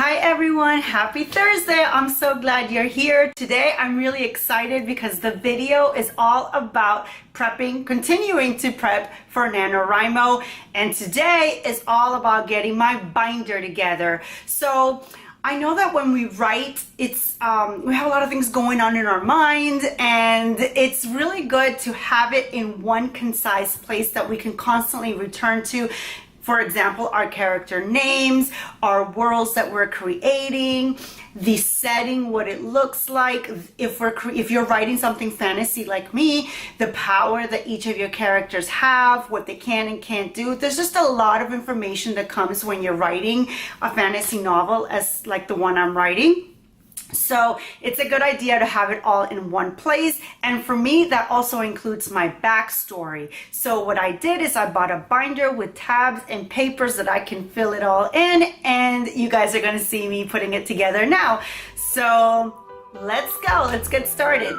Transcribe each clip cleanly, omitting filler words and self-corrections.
Hi everyone, happy Thursday. I'm so glad you're here. Today I'm really excited because the video is all about prepping, continuing to prep for NanoWrimo, and today is all about getting my binder together. So I know that when we write, it's we have a lot of things going on in our mind, and it's really good to have it in one concise place that we can constantly return to. For example, our character names, our worlds that we're creating, the setting, what it looks like. If you're writing something fantasy like me, the power that each of your characters have, what they can and can't do. There's just a lot of information that comes when you're writing a fantasy novel as like the one I'm writing. So it's a good idea to have it all in one place, and for me that also includes my backstory. So what I did is I bought a binder with tabs and papers that I can fill it all in, and you guys are going to see me putting it together now. So let's go, let's get started.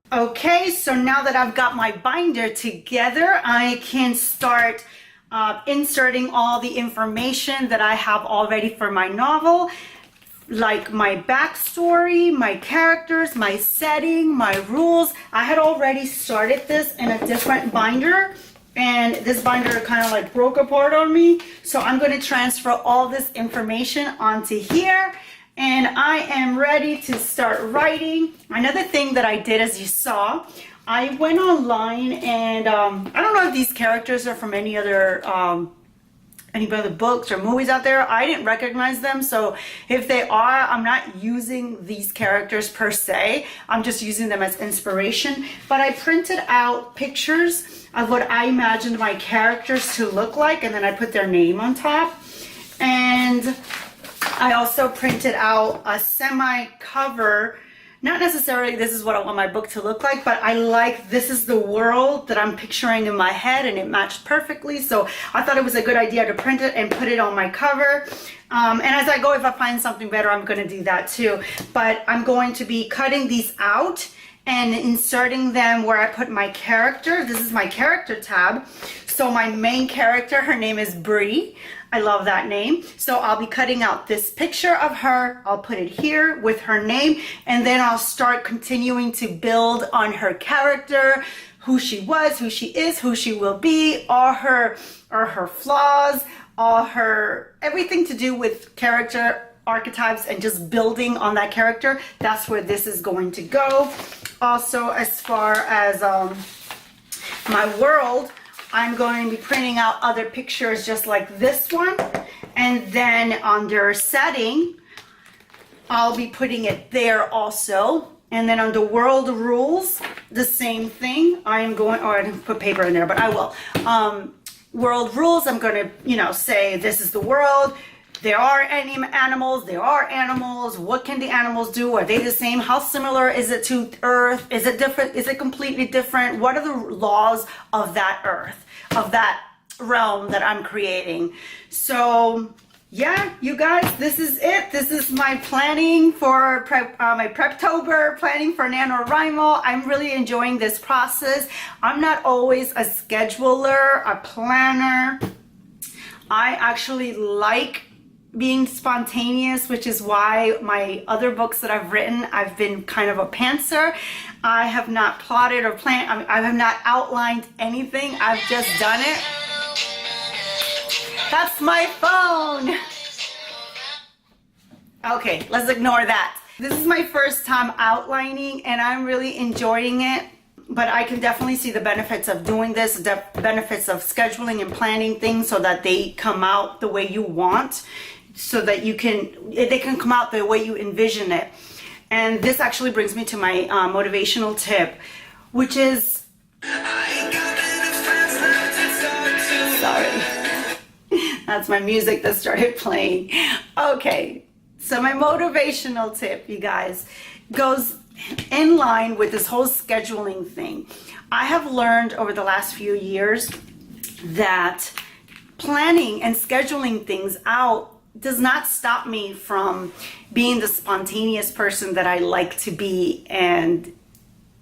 Okay, so now that I've got my binder together, I can start inserting all the information that I have already for my novel, like my backstory, my characters, my setting, my rules. I had already started this in a different binder, and this binder kind of like broke apart on me. So I'm going to transfer all this information onto here. And I am ready to start writing. Another thing that I did, as you saw, I went online, and I don't know if these characters are from any other books or movies out there. I didn't recognize them, so if they are, I'm not using these characters per se. I'm just using them as inspiration. But I printed out pictures of what I imagined my characters to look like, and then I put their name on top. And I also printed out a semi cover. Not necessarily this is what I want my book to look like, but I like this is the world that I'm picturing in my head, and it matched perfectly. So I thought it was a good idea to print it and put it on my cover. And as I go, if I find something better, I'm going to do that too. But I'm going to be cutting these out and inserting them where I put my character. This is my character tab. So my main character, her name is Bree. I love that name. So I'll be cutting out this picture of her. I'll put it here with her name, and then I'll start continuing to build on her character, who she was, who she is, who she will be, all her flaws, all her everything to do with character archetypes and just building on that character. That's where this is going to go. Also, as far as my world, I'm going to be printing out other pictures just like this one, and then under setting I'll be putting it there also. And then under world rules, the same thing. I am going, or I didn't put paper in there, but I will. World rules, I'm going to, say this is the world. There are any animals, there are animals. What can the animals do? Are they the same? How similar is it to Earth? Is it different? Is it completely different? What are the laws of that Earth, of that realm that I'm creating? So yeah, you guys, this is it. This is my planning for my Preptober, planning for NanoWrimo. I'm really enjoying this process. I'm not always a scheduler, a planner. I actually like being spontaneous, which is why my other books that I've written, I've been kind of a pantser. I have not plotted or planned. I have not outlined anything. I've just done it. That's my phone. Okay, let's ignore that. This is my first time outlining, and I'm really enjoying it. But I can definitely see the benefits of doing this, the benefits of scheduling and planning things so that they come out the way you want, so that they can come out the way you envision it. And this actually brings me to my motivational tip, which is, sorry, that's my music that started playing. Okay, so my motivational tip, you guys, goes in line with this whole scheduling thing. I have learned over the last few years that planning and scheduling things out does not stop me from being the spontaneous person that I like to be, and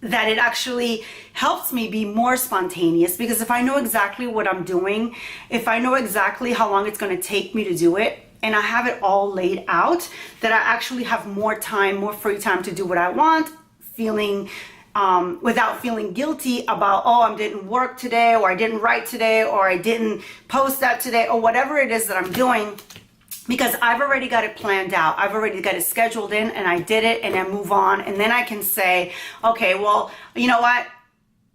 that it actually helps me be more spontaneous, because if I know exactly what I'm doing, if I know exactly how long it's going to take me to do it, and I have it all laid out, that I actually have more time, more free time to do what I want, without feeling guilty about, oh, I didn't work today, or I didn't write today, or I didn't post that today, or whatever it is that I'm doing, because I've already got it planned out. I've already got it scheduled in, and I did it, and I move on. And then I can say, okay, well, you know what?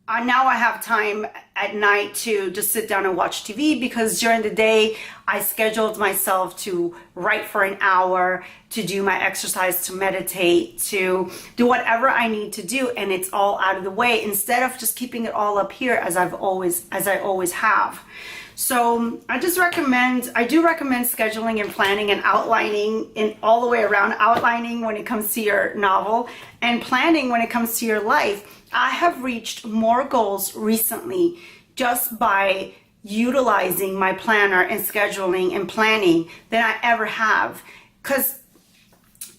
Now I have time at night to just sit down and watch TV, because during the day I scheduled myself to write for an hour, to do my exercise, to meditate, to do whatever I need to do, and it's all out of the way, instead of just keeping it all up here as I always have. So I do recommend scheduling and planning and outlining in all the way around, outlining when it comes to your novel and planning when it comes to your life. I have reached more goals recently just by utilizing my planner and scheduling and planning than I ever have. Because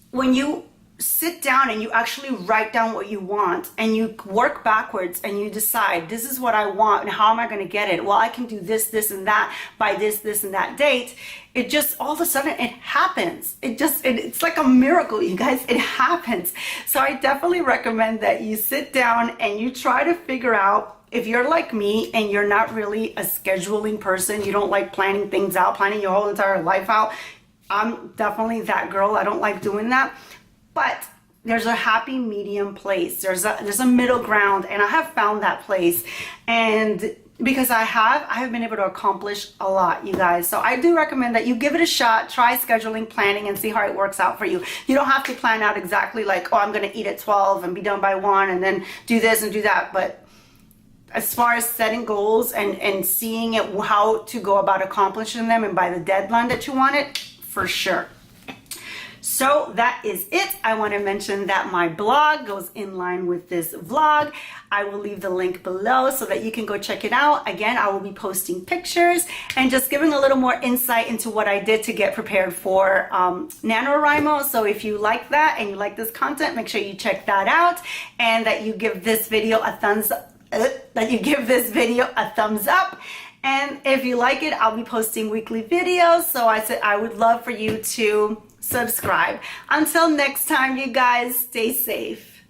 when you sit down and you actually write down what you want, and you work backwards and you decide, this is what I want and how am I going to get it? Well, I can do this and that by this and that date. It just, all of a sudden it happens. It's like a miracle, you guys. It happens. So I definitely recommend that you sit down and you try to figure out, if you're like me and you're not really a scheduling person, you don't like planning things out, planning your whole entire life out. I'm definitely that girl. I don't like doing that. But there's a happy medium place. There's a middle ground, and I have found that place. And because I have been able to accomplish a lot, you guys. So I do recommend that you give it a shot, try scheduling, planning, and see how it works out for you. You don't have to plan out exactly like, oh, I'm going to eat at 12 and be done by 1 and then do this and do that. But as far as setting goals and seeing it, how to go about accomplishing them and by the deadline that you want it, for sure. So that is it. I want to mention that my blog goes in line with this vlog. I will leave the link below so that you can go check it out. Again, I will be posting pictures and just giving a little more insight into what I did to get prepared for NanoWrimo. So if you like that and you like this content, make sure you check that out and that you give this video a thumbs up. And if you like it, I'll be posting weekly videos. So I said I would love for you to subscribe. Until next time, you guys, stay safe.